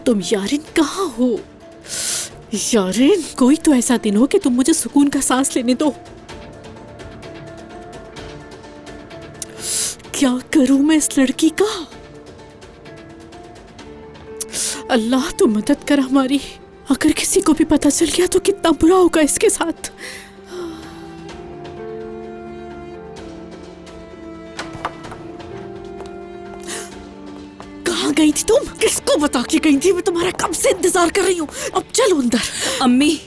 तुम यारिन? कहाँ हो यारिन? कोई तो ऐसा दिन हो कि तुम मुझे सुकून का सांस लेने दो। क्या करूं मैं इस लड़की का? अल्लाह तू मदद कर हमारी। अगर किसी को भी पता चल गया तो कितना बुरा होगा इसके साथ। कहाँ गई थी तुम? किसको बता के गई थी? मैं तुम्हारा कब से इंतजार कर रही हूँ। अब चलो अंदर। अम्मी,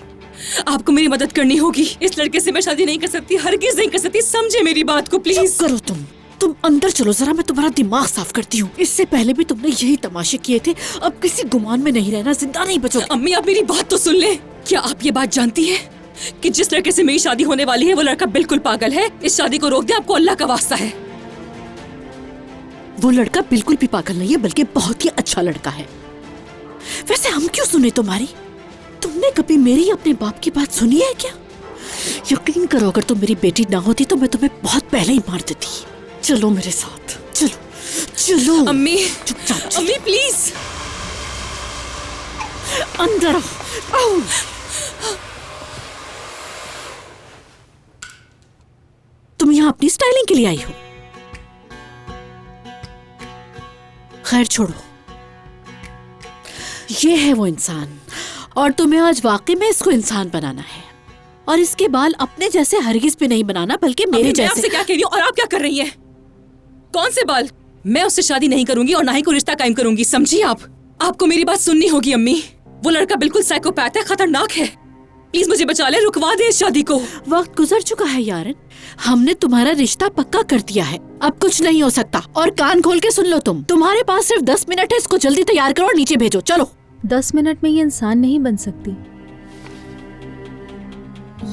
आपको मेरी मदद करनी होगी। इस लड़के से मैं शादी नहीं कर सकती, हरगिज नहीं कर सकती। समझे मेरी बात को प्लीज। चुप करो तुम अंदर चलो जरा, मैं तुम्हारा दिमाग साफ करती हूँ। इससे पहले भी तुमने यही तमाशे किए थे। अब किसी गुमान में नहीं रहना, जिंदा नहीं बचोगे। अम्मी, आप मेरी बात तो सुन ले। क्या आप ये बात जानती है कि जिस लड़के से मेरी शादी होने वाली है वो लड़का बिल्कुल पागल है। इस शादी को रोक दे, आपको अल्लाह का वास्ता है। वो लड़का बिल्कुल भी पागल नहीं है, बल्कि बहुत ही अच्छा लड़का है। वैसे हम क्यों सुने तुम्हारी? तुमने कभी मेरी अपने बाप की बात सुनी है क्या? यकीन करो, अगर तुम मेरी बेटी ना होती तो मैं तुम्हें बहुत पहले ही मार देती। चलो मेरे साथ, चलो चलो। अम्मी, चुपचाप अम्मी प्लीज अंदर आओ। तुम यहाँ अपनी स्टाइलिंग के लिए आई हो? खैर छोड़ो, ये है वो इंसान और तुम्हें आज वाकई में इसको इंसान बनाना है। और इसके बाल अपने जैसे हरगिज पे नहीं बनाना, बल्कि मेरे जैसे। मैं आपसे क्या कह रही हूँ और आप क्या कर रही हैं? कौन से बाल? मैं उससे शादी नहीं करूंगी और ना ही कोई रिश्ता कायम करूंगी, समझी आप? आपको मेरी बात सुननी होगी अम्मी। वो लड़का बिल्कुल साइकोपैथ है, खतरनाक है। प्लीज मुझे बचा ले, रुकवा दे इस शादी को। वक्त गुजर चुका है यारन, हमने तुम्हारा रिश्ता पक्का कर दिया है। अब कुछ नहीं हो सकता। और कान खोल के सुन लो, तुम्हारे पास सिर्फ 10 मिनट है। इसको जल्दी तैयार करो और नीचे भेजो। चलो। 10 मिनट में ये इंसान नहीं बन सकती,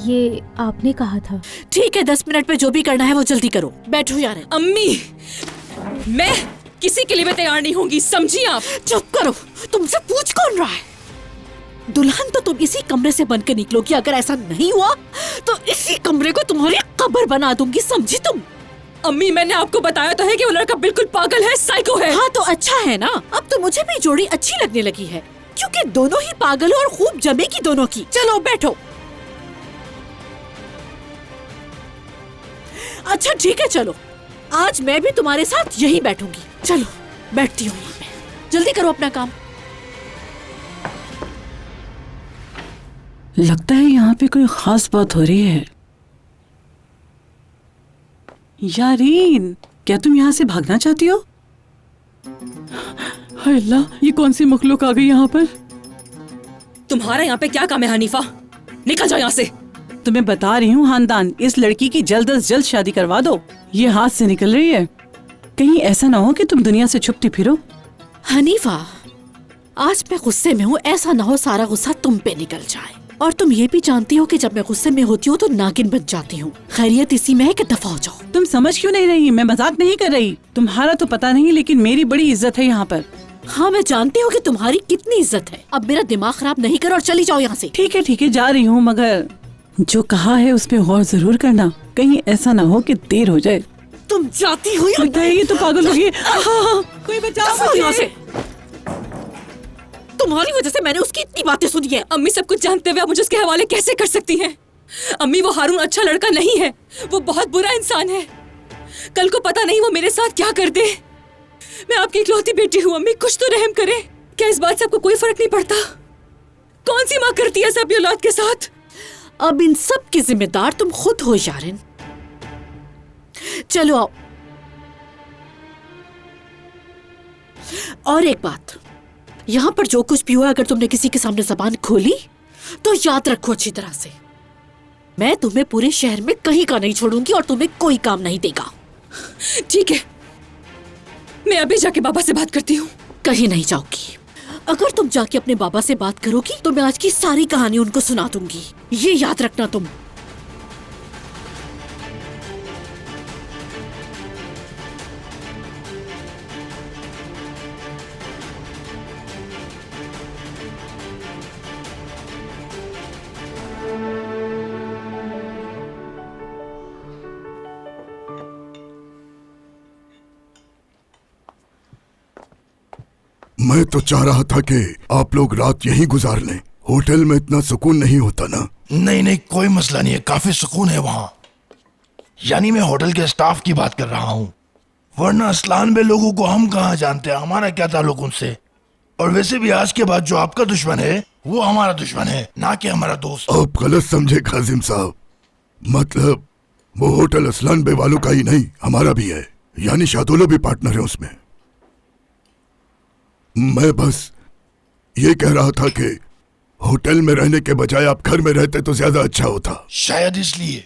ये आपने कहा था। ठीक है, 10 मिनट में जो भी करना है वो जल्दी करो। बैठो यारन। अम्मी, मैं किसी के लिए भी तैयार नहीं होंगी, समझी आप? चुप करो, तुमसे पूछ कौन रहा है? दुल्हन तो तुम इसी कमरे से बन के निकलोगी। अगर ऐसा नहीं हुआ तो इसी कमरे को तुम्हारी कब्र बना दूंगी, समझी तुम? अम्मी, मैंने आपको बताया तो है कि वो लड़का बिल्कुल पागल है, साइको है। हाँ तो अच्छा है ना, अब तो मुझे भी जोड़ी अच्छी लगने लगी है, क्योंकि दोनों ही पागल और खूब जमेगी दोनों की। चलो बैठो। अच्छा ठीक है, चलो आज मैं भी तुम्हारे साथ यहीं बैठूंगी। चलो बैठती हूँ यहाँ पे। जल्दी करो अपना काम। लगता है यहाँ पे कोई खास बात हो रही है। यारीन, क्या तुम यहाँ से भागना चाहती हो? हाय अल्लाह, ये कौन सी मखलूक आ गई यहाँ पर? तुम्हारा यहाँ पे क्या काम है हनीफा? निकल जाओ यहाँ से। तुम्हें बता रही हूँ हानदान, इस लड़की की जल्द से जल्द शादी करवा दो। ये हाथ से निकल रही है, कहीं ऐसा ना हो कि तुम दुनिया से छुपती फिरो। हनीफा, आज मैं गुस्से में हूँ, ऐसा ना हो सारा गुस्सा तुम पे निकल जाए। और तुम ये भी जानती हो कि जब मैं गुस्से में होती हूँ तो नागिन बन जाती हूँ। खैरियत इसी में है कि दफा हो जाओ। तुम समझ क्यों नहीं रही? मैं मजाक नहीं कर रही। तुम्हारा तो पता नहीं, लेकिन मेरी बड़ी इज्जत है यहाँ पर। हाँ मैं जानती हूँ कि तुम्हारी कितनी इज्जत है। अब मेरा दिमाग खराब नहीं करो और चली जाओ यहाँ से। ठीक है जा रही हूँ, मगर जो कहा है उस पे गौर जरूर करना, कहीं ऐसा ना हो कि देर हो जाए। तुम जाती हो या लगता है ये तो पागल हो गई। कोई बचाओ यहाँ से। तुम्हारी वजह से मैंने उसकी इतनी बातें सुनी है। अम्मी, सब कुछ जानते हुए आप मुझे उसके हवाले कैसे कर सकती हैं? अम्मी, वो हारून अच्छा लड़का नहीं है, वो बहुत बुरा इंसान है। कल को पता नहीं वो मेरे साथ क्या कर दे। मैं आपकी इकलौती बेटी हूँ अम्मी, कुछ तो रहम करे। क्या इस बात से आपको कोई फर्क नहीं पड़ता? कौन सी माँ करती है ऐसा अपनी औलाद के साथ? अब इन सब की जिम्मेदार तुम खुद हो यारिन। चलो आओ। और एक बात, यहाँ पर जो कुछ भी हुआ, अगर तुमने किसी के सामने जबान खोली तो याद रखो अच्छी तरह से, मैं तुम्हें पूरे शहर में कहीं का नहीं छोड़ूंगी और तुम्हें कोई काम नहीं देगा। ठीक है, मैं अभी जाके बाबा से बात करती हूँ। कहीं नहीं जाओगी। अगर तुम जाके अपने बाबा से बात करोगी तो मैं आज की सारी कहानी उनको सुना दूंगी, ये याद रखना तुम। मैं तो चाह रहा था कि आप लोग रात यहीं गुजार लें। होटल में इतना सुकून नहीं होता ना। नहीं नहीं, कोई मसला नहीं है, काफी सुकून है वहाँ। यानी मैं होटल के स्टाफ की बात कर रहा हूँ, वरना असलान में लोगों को हम कहाँ जानते हैं, हमारा क्या ताल्लुक उनसे। और वैसे भी आज के बाद जो आपका दुश्मन है वो हमारा दुश्मन है, ना कि हमारा दोस्त। आप गलत समझे काजिम साहब, मतलब वो होटल असलान बे वालों का ही नहीं, हमारा भी है, यानी शादुल्ला भी पार्टनर है उसमें। मैं बस ये कह रहा था कि होटल में रहने के बजाय आप घर में रहते तो ज्यादा अच्छा होता। शायद इसलिए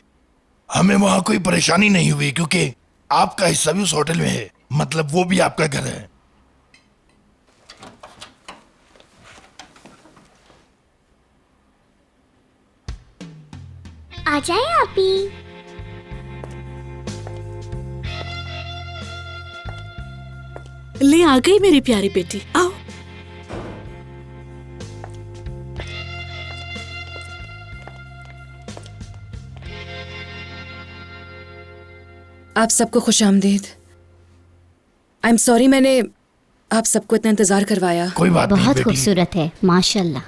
हमें वहाँ कोई परेशानी नहीं हुई, क्योंकि आपका हिस्सा भी उस होटल में है, मतलब वो भी आपका घर है। आ जाए आपी। ले आ गई मेरी प्यारी बेटी, आओ। आप सबको खुशामदीद। आई एम सॉरी मैंने आप सबको इतना इंतजार करवाया। कोई बात नहीं बहुत बेटी। खूबसूरत है माशाल्लाह।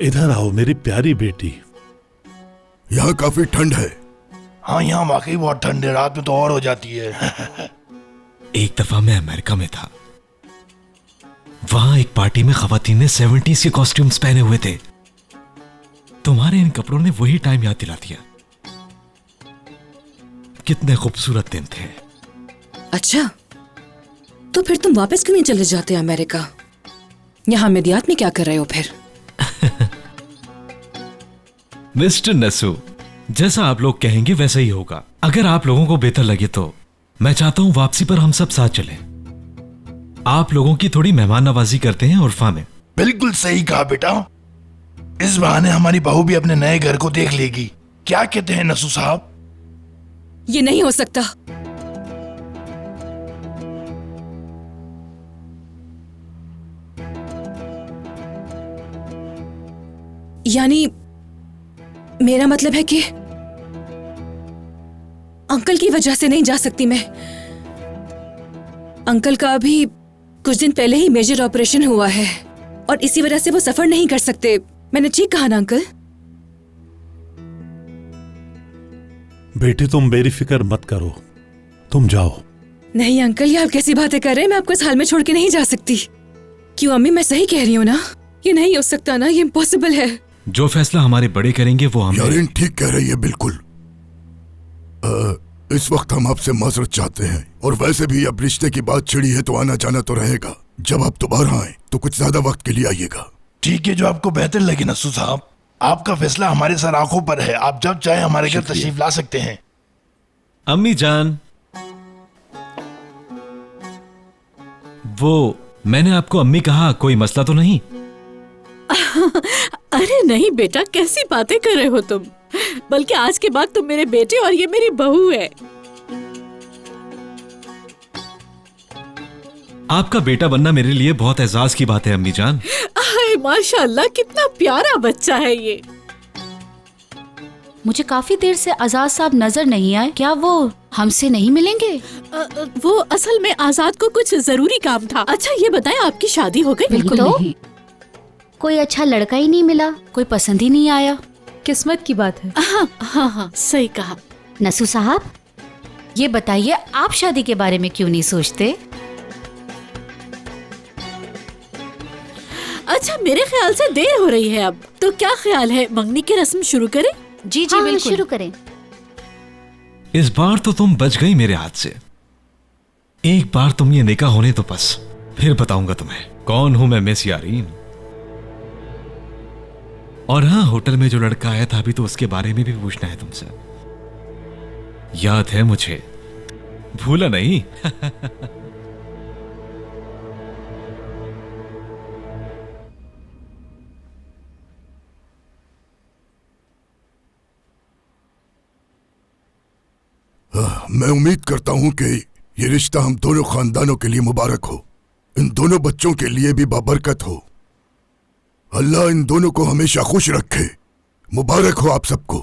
इधर आओ मेरी प्यारी बेटी। यहाँ काफी ठंड है। हाँ, यहाँ वाकई बहुत ठंड है, रात में तो और हो जाती है। एक दफा मैं अमेरिका में था, वहां एक पार्टी में खवातीन ने 70s के कॉस्ट्यूम्स पहने हुए थे। तुम्हारे इन कपड़ों ने वही टाइम याद दिला दिया। कितने खूबसूरत दिन थे। अच्छा, तो फिर तुम वापस क्यों नहीं चले जाते अमेरिका? यहाँ मेदियात में क्या कर रहे हो फिर? मिस्टर नसू, जैसा आप लोग कहेंगे वैसा ही होगा। अगर आप लोगों को बेहतर लगे तो मैं चाहता हूं वापसी पर हम सब साथ चलें। आप लोगों की थोड़ी मेहमान नवाजी करते हैं उर्फा में। बिल्कुल सही कहा बेटा, इस बहाने हमारी बहू भी अपने नए घर को देख लेगी। क्या कहते हैं नसू साहब? ये नहीं हो सकता। यानी मेरा मतलब है कि अंकल की वजह से नहीं जा सकती मैं। अंकल का अभी कुछ दिन पहले ही मेजर ऑपरेशन हुआ है और इसी वजह से वो सफर नहीं कर सकते। मैंने ठीक कहा ना अंकल? बेटी तुम मेरी फिक्र मत करो, तुम जाओ। नहीं अंकल, ये आप कैसी बातें कर रहे हैं? मैं आपको इस हाल में छोड़ के नहीं जा सकती। क्यों अम्मी, मैं सही कह रही हूँ ना? ये नहीं हो सकता ना, ये इम्पॉसिबल है। जो फैसला हमारे बड़े करेंगे वो हम। यारिन ठीक कह रही है बिल्कुल। इस वक्त हम आपसे माजरत चाहते हैं, और वैसे भी अब रिश्ते की बात छिड़ी है तो आना जाना तो रहेगा। जब आप दोबारा आए तो कुछ ज्यादा वक्त के लिए आइएगा। ठीक है, जो आपको बेहतर लगे नसू साहब। आपका फैसला हमारे सर आंखों पर है, आप जब चाहे हमारे घर तशरीफ ला सकते हैं। अम्मी जान, वो मैंने आपको अम्मी कहा, कोई मसला तो नहीं? अरे नहीं बेटा, कैसी बातें कर रहे हो तुम? बल्कि आज के बाद तुम मेरे बेटे और ये मेरी बहू है। आपका बेटा बनना मेरे लिए बहुत एजाज की बात है अम्मी जान। हाय माशाल्लाह, कितना प्यारा बच्चा है ये। मुझे काफी देर से आजाद साहब नजर नहीं आए, क्या वो हमसे नहीं मिलेंगे? वो असल में आजाद को कुछ जरूरी काम था। अच्छा ये बताएं, आपकी शादी हो गई? बिल्कुल तो? नहीं। कोई अच्छा लड़का ही नहीं मिला, कोई पसंद ही नहीं आया। किस्मत की बात है। हाँ हाँ हाँ, सही कहा। नसू साहब, ये बताइए, आप शादी के बारे में क्यों नहीं सोचते? अच्छा मेरे ख्याल से देर हो रही है अब, तो क्या ख्याल है मंगनी की रस्म शुरू करें? जी जी हाँ बिल्कुल शुरू करें। इस बार तो तुम बच गई मेरे हाथ से। एक बार तुम ये निकाह होने तो बस, फिर बताऊंगा तुम्हें कौन हूं मैं, मिस यारीन। और हाँ, होटल में जो लड़का आया था अभी, तो उसके बारे में भी पूछना है तुमसे। याद है मुझे, भूला नहीं? मैं उम्मीद करता हूँ कि ये रिश्ता हम दोनों खानदानों के लिए मुबारक हो, इन दोनों बच्चों के लिए भी बाबरकत हो। अल्लाह इन दोनों को हमेशा खुश रखे। मुबारक हो आप सबको।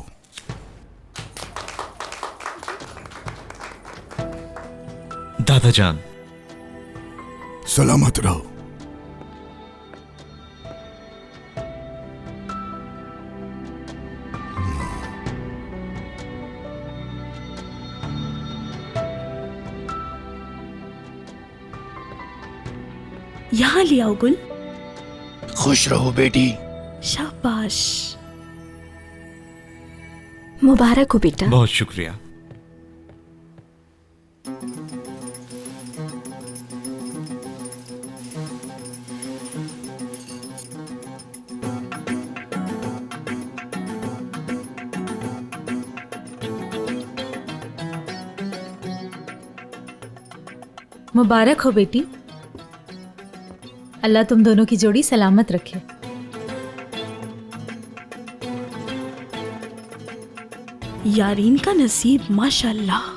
दादाजान, सलामत रहो। यहाँ ले आओ गुल। खुश रहो बेटी। शाबाश। मुबारक हो बेटा। बहुत शुक्रिया। मुबारक हो बेटी। अल्लाह तुम दोनों की जोड़ी सलामत रखे। यारीन का नसीब माशाल्लाह।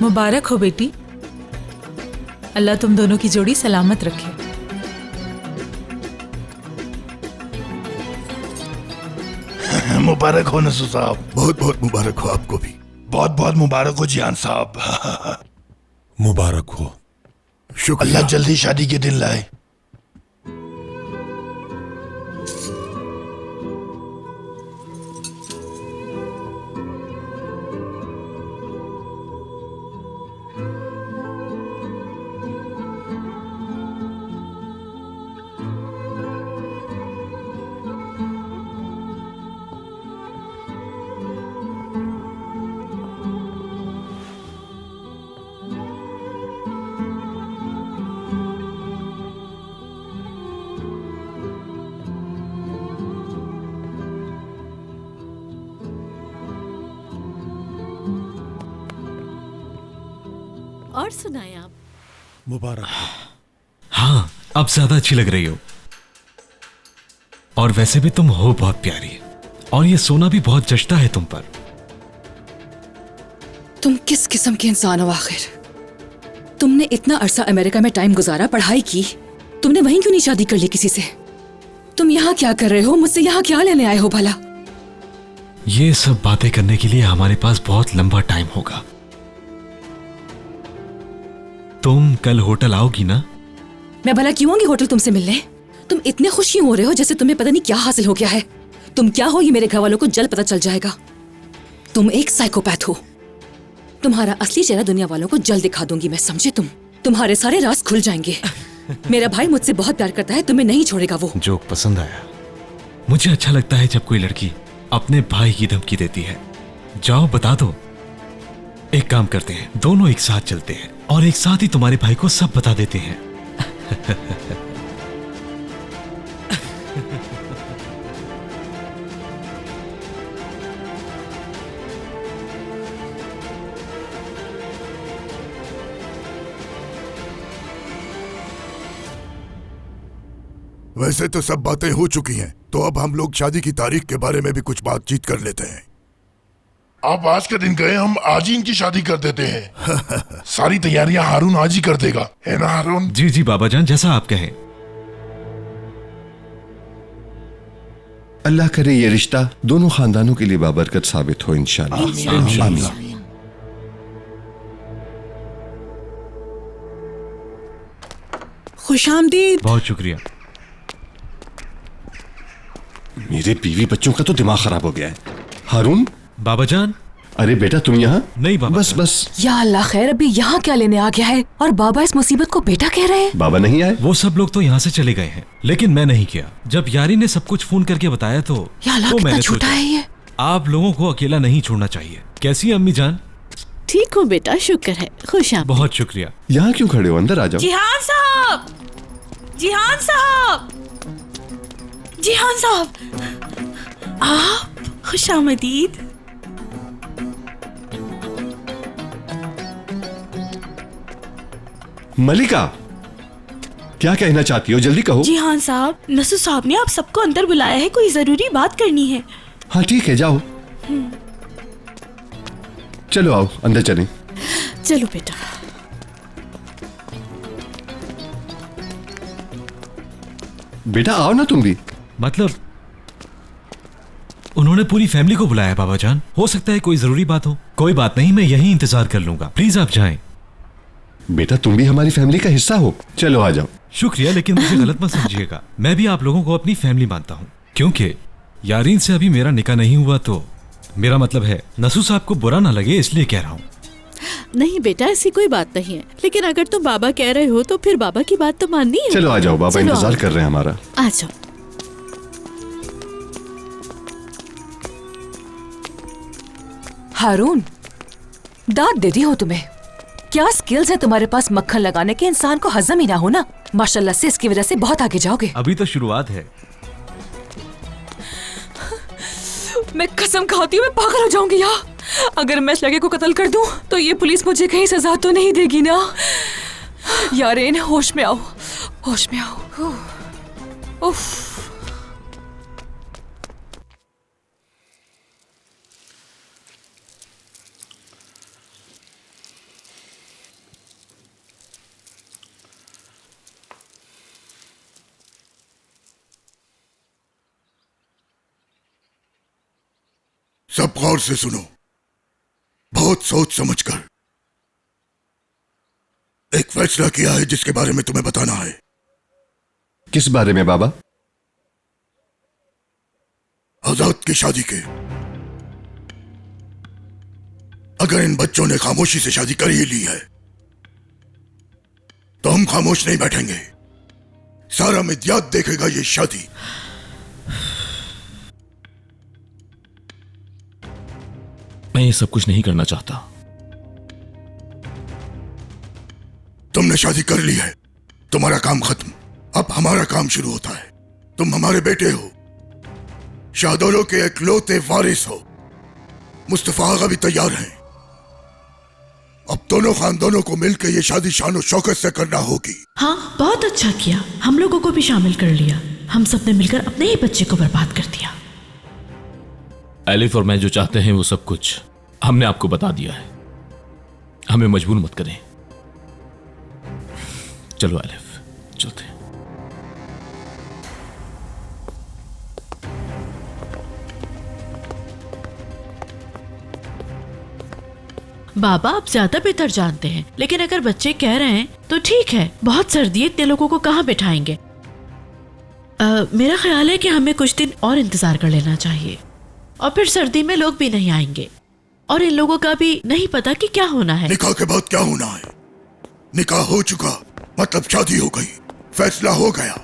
मुबारक हो बेटी। अल्लाह तुम दोनों की जोड़ी सलामत रखे। मुबारक हो नसू साहब। बहुत बहुत मुबारक हो आपको भी। बहुत बहुत मुबारक हो जियान साहब। मुबारक हो। शुक्रिया। अल्लाह जल्दी शादी के दिन लाए। और सुनाए आप। मुबारक हो। हाँ, अब ज्यादा अच्छी लग रही हो। और वैसे भी तुम हो बहुत प्यारी। और ये सोना भी बहुत जचता है तुम पर। तुम किस किस्म के इंसान हो आखिर? तुमने इतना अरसा अमेरिका में टाइम गुजारा, पढ़ाई की, तुमने वहीं क्यों नहीं शादी कर ली किसी से? तुम यहाँ क्या कर रहे हो? मुझसे यहाँ क्या लेने आए हो भला? ये सब बातें करने के लिए हमारे पास बहुत लंबा टाइम होगा। तुम कल होटल आओगी ना? मैं भला क्यों आऊंगी होटल तुमसे मिलने? तुम इतने खुशी हो रहे हो जैसे तुम्हें पता नहीं क्या हासिल हो गया है। तुम क्या हो ये मेरे घर वालों को जल्द पता चल जाएगा। तुम एक साइकोपैथ हो। तुम्हारा असली चेहरा दुनिया वालों को जल्द दिखा दूंगी मैं, समझे? तुम्हारे सारे राज खुल जाएंगे। मेरा भाई मुझसे बहुत प्यार करता है, तुम्हें नहीं छोड़ेगा वो। जोक पसंद आया। मुझे अच्छा लगता है जब कोई लड़की अपने भाई की धमकी देती है। जाओ बता दो। एक काम करते हैं, दोनों एक साथ चलते हैं और एक साथ ही तुम्हारे भाई को सब बता देते हैं। वैसे तो सब बातें हो चुकी हैं, तो अब हम लोग शादी की तारीख के बारे में भी कुछ बातचीत कर लेते हैं। आप आज के दिन गए, हम आज ही इनकी शादी कर देते हैं। सारी तैयारियां हारून आज ही कर देगा, है ना हारून? जी जी बाबा जान, जैसा आप कहें। अल्लाह करे ये रिश्ता दोनों खानदानों के लिए बाबरकत साबित हो इंशाअल्लाह। आमीन। खुशामदीद। बहुत शुक्रिया। मेरे बीवी बच्चों का तो दिमाग खराब हो गया है। हारून, बाबा जान। अरे बेटा तुम यहाँ? नहीं बाबा। बस। या अल्लाह खैर, अभी यहाँ क्या लेने आ गया है? और बाबा इस मुसीबत को बेटा कह रहे हैं? बाबा नहीं आए? वो सब लोग तो यहाँ से चले गए हैं, लेकिन मैं नहीं किया। जब यारी ने सब कुछ फोन करके बताया तो मैंने झूठा है ये। आप लोगों को अकेला नहीं छोड़ना चाहिए। कैसी है अम्मी जान? ठीक हूँ बेटा, शुक्र है। खुश आमदीद। बहुत शुक्रिया। यहाँ क्यों खड़े हो? अंदर आ जाओ। जिहान साहब, जिहान साहब, जिहान साहब, आप खुश आमदीद। मलिका, क्या कहना चाहती हो? जल्दी कहो। जिहान साहब, नसू साहब ने आप सबको अंदर बुलाया है, कोई जरूरी बात करनी है। हाँ ठीक है, जाओ। चलो आओ अंदर चलें। चलो बेटा। बेटा आओ ना तुम भी। मतलब उन्होंने पूरी फैमिली को बुलाया बाबा जान। हो सकता है कोई जरूरी बात हो। कोई बात नहीं, मैं यहीं इंतजार कर लूंगा। प्लीज आप जाएं। बेटा तुम भी हमारी फैमिली का हिस्सा हो। चलो आ जाओ। शुक्रिया, लेकिन मुझे गलत मत समझिएगा। मैं भी आप लोगों को अपनी फैमिली मानता हूँ, क्योंकि यारीन से अभी मेरा निकाह नहीं हुआ। तो मेरा मतलब है नसू साहब को बुरा ना लगे, इसलिए कह रहा हूँ। नहीं बेटा, ऐसी कोई बात नहीं है, लेकिन अगर तुम बाबा कह रहे हो तो फिर बाबा की बात तो माननी है। चलो आ जाओ, बाबा इंतजार कर रहे हैं हमारा। आ जाओ। हारून, दाद दे दी हो तुम्हें। क्या स्किल्स है तुम्हारे पास मक्खन लगाने के, इंसान को हजम ही ना हो ना। माशाल्लाह से इसकी वजह से बहुत आगे जाओगे। अभी तो शुरुआत है। मैं कसम खाती हूँ मैं पागल हो जाऊंगी यहाँ। अगर मैं इस लड़के को कत्ल कर दूं तो ये पुलिस मुझे कहीं सजा तो नहीं देगी ना। यारेन, होश में आओ, होश में आओ। उफ। सब गौर से सुनो, बहुत सोच समझकर। एक फैसला किया है जिसके बारे में तुम्हें बताना है। किस बारे में बाबा? आजाद की शादी के। अगर इन बच्चों ने खामोशी से शादी कर ही ली है तो हम खामोश नहीं बैठेंगे। सारा मिद्यात देखेगा ये शादी। मैं ये सब कुछ नहीं करना चाहता। तुमने शादी कर ली है, तुम्हारा काम खत्म। अब हमारा काम शुरू होता है। तुम हमारे बेटे हो, शाहदौलों के इकलौते वारिस हो। मुस्तफा आगा भी तैयार हैं। अब दोनों खानदानों को मिलकर ये शादी शान और शौकत से करना होगी। हाँ, बहुत अच्छा किया। हम लोगों को भी शामिल कर लिया। हम सब ने मिलकर अपने ही बच्चे को बर्बाद कर दिया। एलिफ और मैं जो चाहते हैं वो सब कुछ हमने आपको बता दिया है। हमें मजबूर मत करें। चलो एलिफ, चलते हैं। बाबा आप ज्यादा बेहतर जानते हैं, लेकिन अगर बच्चे कह रहे हैं तो ठीक है। बहुत सर्दी है, इतने लोगों को कहाँ बिठाएंगे। मेरा ख्याल है कि हमें कुछ दिन और इंतजार कर लेना चाहिए, और फिर सर्दी में लोग भी नहीं आएंगे, और इन लोगों का भी नहीं पता कि क्या होना है। निकाह के बाद क्या होना है? निकाह हो चुका, मतलब शादी हो गई, फैसला हो गया।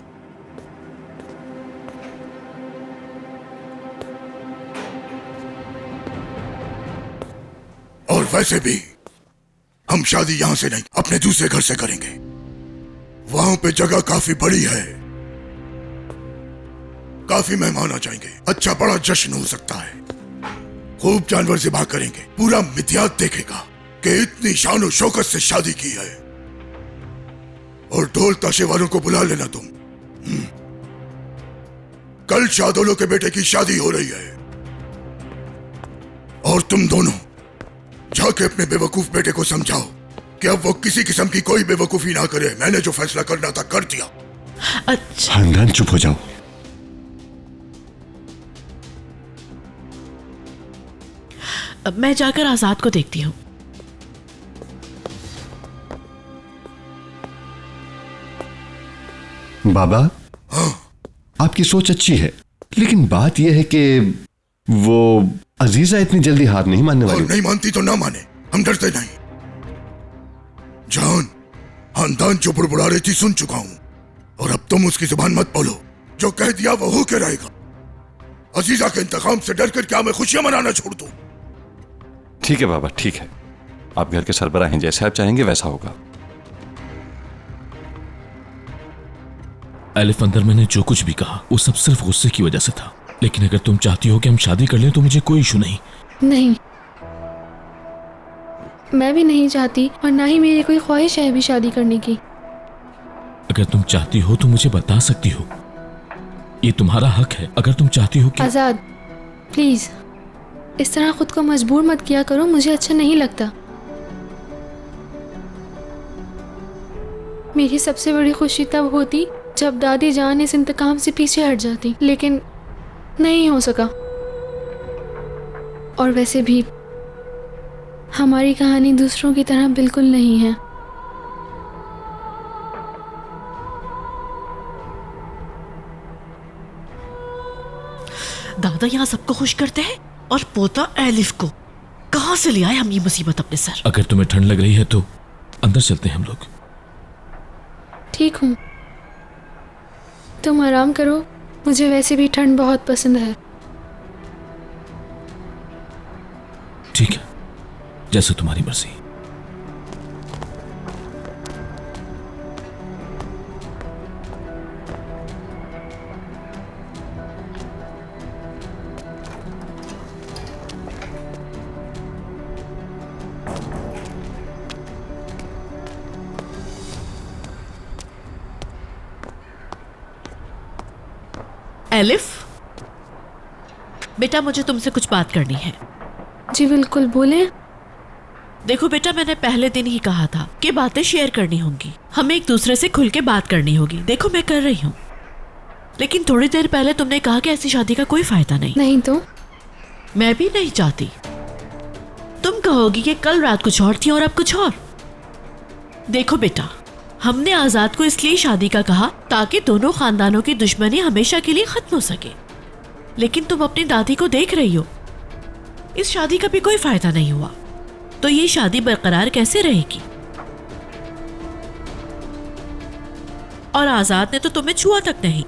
और वैसे भी हम शादी यहां से नहीं, अपने दूसरे घर से करेंगे। वहां पे जगह काफी बड़ी है, काफी मेहमान आ जाएंगे, अच्छा बड़ा जश्न हो सकता है। खूब जानवर ज़िबा करेंगे, पूरा मिद्यात देखेगा कि इतनी शान और शौकत से शादी की है। और ढोल ताशे वालों को बुला लेना तुम। कल शाहदौलों के बेटे की शादी हो रही है, और तुम दोनों जाके अपने बेवकूफ बेटे को समझाओ कि अब वो किसी किस्म की कोई बेवकूफी ना करे। मैंने जो फैसला करना था कर दिया। अच्छा खानदान चुप हो जाओ। अब मैं जाकर आजाद को देखती हूँ। बाबा, आपकी सोच अच्छी है, लेकिन बात यह है कि वो अजीजा इतनी जल्दी हार नहीं मानने और वाली। नहीं मानती तो ना माने, हम डरते नहीं। जान, खानदान जो बुड़बुड़ा रही थी सुन चुका हूं, और अब तुम उसकी जुबान मत बोलो। जो कह दिया वो हो के रहेगा। अजीजा के इंतकाम से डर कर क्या मैं खुशियां मनाना छोड़ दूं? ठीक है बाबा, ठीक है। आप घर के सरबराह हैं, जैसे आप चाहेंगे वैसा होगा। एलिफ, अंदर मैंने जो कुछ भी कहा वो सब सिर्फ गुस्से की वजह से था। लेकिन अगर तुम चाहती हो कि हम शादी कर लें तो मुझे कोई इशू नहीं। नहीं, मैं भी नहीं चाहती और ना ही मेरी कोई ख्वाहिश है अभी शादी करने की। अगर तुम चाहती हो तो मुझे बता सकती हो, ये तुम्हारा हक है। अगर तुम चाहती हो कि आजाद, प्लीज इस तरह खुद को मजबूर मत किया करो, मुझे अच्छा नहीं लगता। मेरी सबसे बड़ी खुशी तब होती जब दादी जान इस इंतकाम से पीछे हट जाती, लेकिन नहीं हो सका। और वैसे भी हमारी कहानी दूसरों की तरह बिल्कुल नहीं है। दादा यहाँ सबको खुश करते हैं और पोता एलिफ को कहाँ से ले आए हम ये मुसीबत अपने सर। अगर तुम्हें ठंड लग रही है तो अंदर चलते हैं हम लोग। ठीक हूँ, तुम आराम करो, मुझे वैसे भी ठंड बहुत पसंद है। ठीक है, जैसे तुम्हारी मर्जी। एलिफ, बेटा मुझे तुमसे कुछ बात करनी है। जी बिल्कुल, बोले। देखो बेटा, मैंने पहले दिन ही कहा था कि बातें शेयर करनी होंगी, हमें एक दूसरे से खुल के बात करनी होगी। देखो मैं कर रही हूँ, लेकिन थोड़ी देर पहले तुमने कहा कि ऐसी शादी का कोई फायदा नहीं। नहीं तो मैं भी नहीं चाहती। तुम कहोगी कि कल रात कुछ और थी और अब कुछ और। देखो बेटा, हमने आजाद को इसलिए शादी का कहा ताकि दोनों खानदानों की दुश्मनी हमेशा के लिए खत्म हो सके। लेकिन तुम अपनी दादी को देख रही हो, इस शादी का भी कोई फायदा नहीं हुआ, तो ये शादी बरकरार कैसे रहेगी? और आजाद ने तो तुम्हें छुआ तक नहीं।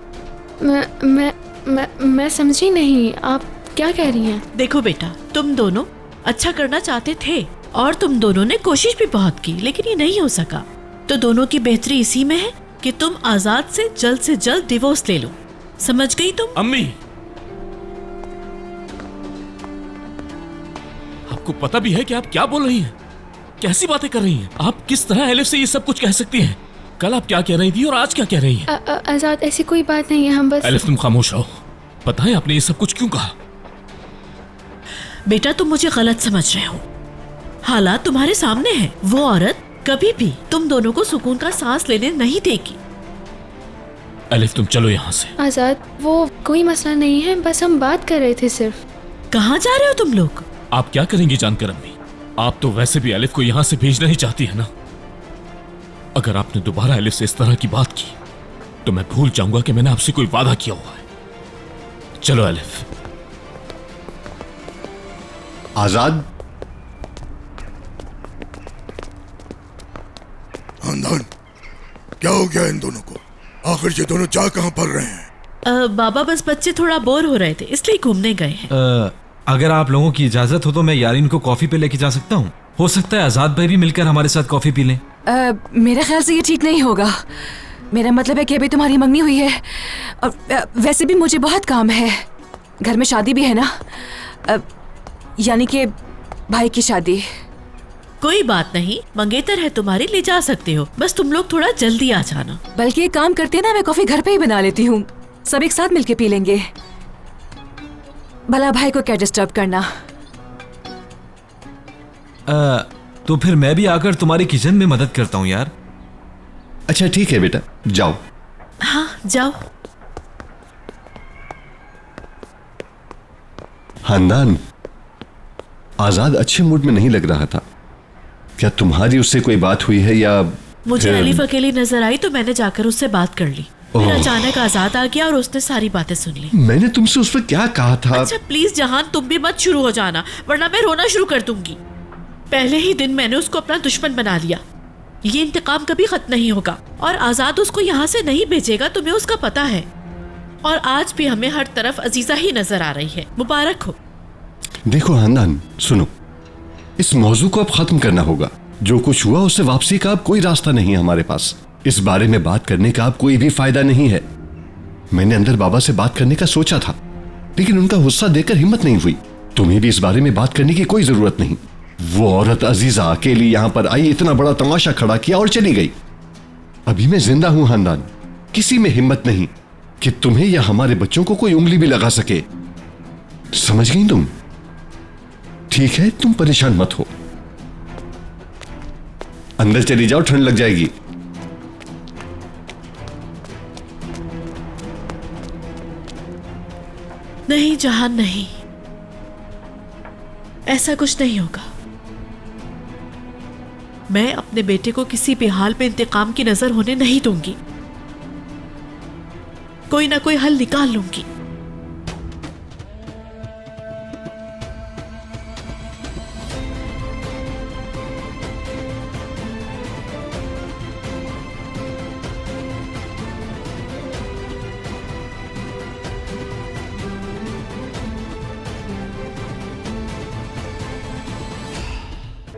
मैं समझी नहीं, आप क्या कह रही हैं? देखो बेटा, तुम दोनों अच्छा करना चाहते थे और तुम दोनों ने कोशिश भी बहुत की, लेकिन ये नहीं हो सका। तो दोनों की बेहतरी इसी में है कि तुम आजाद से जल्द डिवोर्स ले लो। समझ गई तुम? अम्मी, आपको पता भी है कि आप क्या बोल रही हैं? कैसी बातें कर रही हैं? आप किस तरह एलिफ से ये सब कुछ कह सकती हैं? कल आप क्या कह रही थी और आज क्या कह रही हैं? आजाद, ऐसी कोई बात नहीं है, हम बस। एलिफ तुम खामोश रहो। पता है आपने ये सब कुछ क्यों कहा? बेटा तुम मुझे गलत समझ रहे हो, हालात तुम्हारे सामने है। वो औरत कभी भी तुम दोनों को सुकून का सांस लेने नहीं देगी। एलिफ तुम चलो यहाँ से। आजाद, वो कोई मसला नहीं है, बस हम बात कर रहे थे सिर्फ। कहाँ जा रहे हो तुम लोग? आप क्या करेंगी जानकर अम्मी? आप तो वैसे भी एलिफ को यहाँ से भेजना ही चाहती है ना। अगर आपने दोबारा एलिफ से इस तरह की बात की तो मैं भूल जाऊंगा कि मैंने आपसे कोई वादा किया हुआ है। चलो एलिफ। आजाद, खानदान, क्या हो गया इन दोनों को? आखिर ये दोनों जा कहाँ पड़ रहे हैं? बाबा बस बच्चे थोड़ा बोर हो रहे थे इसलिए घूमने गए हैं। अगर आप लोगों की इजाजत हो तो मैं यारीन को कॉफी पे लेके जा सकता हूँ। हो सकता है आजाद भाई भी मिलकर हमारे साथ कॉफी पी लें। मेरे ख्याल से ये ठीक नहीं होगा। मेरा मतलब है कि अभी तुम्हारी मंगनी हुई है और वैसे भी मुझे बहुत काम है। घर में शादी भी है ना, यानी कि भाई की शादी। कोई बात नहीं, मंगेतर है तुम्हारी, ले जा सकते हो, बस तुम लोग थोड़ा जल्दी आ जाना। बल्कि एक काम करते ना, मैं कॉफी घर पे ही बना लेती हूँ, सब एक साथ मिलके पी लेंगे। भला भाई को क्या डिस्टर्ब करना। तो फिर मैं भी आकर तुम्हारी किचन में मदद करता हूँ यार। अच्छा ठीक है बेटा, जाओ। हाँ जाओ। खानदान, आजाद अच्छे मूड में नहीं लग रहा था। क्या तुम्हारी उससे कोई बात हुई है या मुझे एलिफ अकेली नजर आई तो मैंने जाकर उससे बात कर ली। फिर अचानक आजाद आ गया और उसने सारी बातें सुन ली। मैंने तुमसे उस पर क्या कहा था? अच्छा प्लीज जहान, तुम भी मत शुरू हो जाना, वरना मैं रोना शुरू कर दूंगी। पहले ही दिन मैंने उसको अपना दुश्मन बना लिया। ये इंतकाम कभी खत्म नहीं होगा और आजाद उसको यहाँ से नहीं भेजेगा, तुम्हें उसका पता है। और आज भी हमें हर तरफ अजीजा ही नजर आ रही है। मुबारक हो। देखो हांदान, सुनो, इस मौजू को अब खत्म करना होगा। जो कुछ हुआ उससे वापसी का अब कोई रास्ता नहीं हमारे पास। इस बारे में बात करने का अब कोई भी फायदा नहीं है। मैंने अंदर बाबा से बात करने का सोचा था, लेकिन उनका गुस्सा देखकर हिम्मत नहीं हुई। तुम्हें भी इस बारे में बात करने की कोई जरूरत नहीं। वो औरत अजीजा अकेली यहाँ पर आई, इतना बड़ा तमाशा खड़ा किया और चली गई। अभी मैं जिंदा हूं हांदान, किसी में हिम्मत नहीं कि तुम्हें या हमारे बच्चों को कोई उंगली भी लगा सके। समझ गई तुम? ठीक है, तुम परेशान मत हो, अंदर चली जाओ, ठंड लग जाएगी। नहीं जहान, नहीं, ऐसा कुछ नहीं होगा। मैं अपने बेटे को किसी भी हाल में इंतकाम की नजर होने नहीं दूंगी। कोई ना कोई हल निकाल लूंगी।